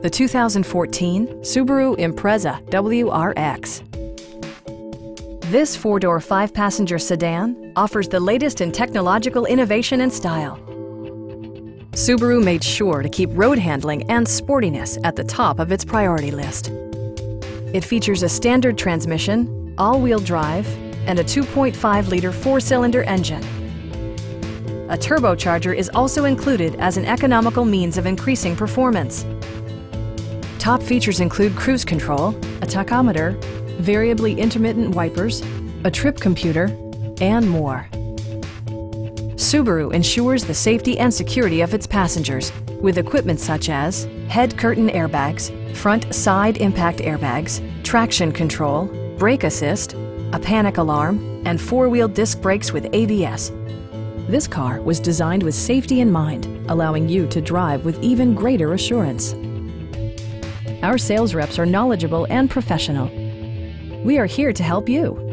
The 2014 Subaru Impreza WRX. This four-door, five-passenger sedan offers the latest in technological innovation and style. Subaru made sure to keep road handling and sportiness at the top of its priority list. It features a standard transmission, all-wheel drive, and a 2.5-liter four-cylinder engine. A turbocharger is also included as an economical means of increasing performance. Top features include cruise control, a tachometer, variably intermittent wipers, a trip computer, and more. Subaru ensures the safety and security of its passengers with equipment such as head curtain airbags, front side impact airbags, traction control, brake assist, a panic alarm, and four-wheel disc brakes with ABS. This car was designed with safety in mind, allowing you to drive with even greater assurance. Our sales reps are knowledgeable and professional. We are here to help you.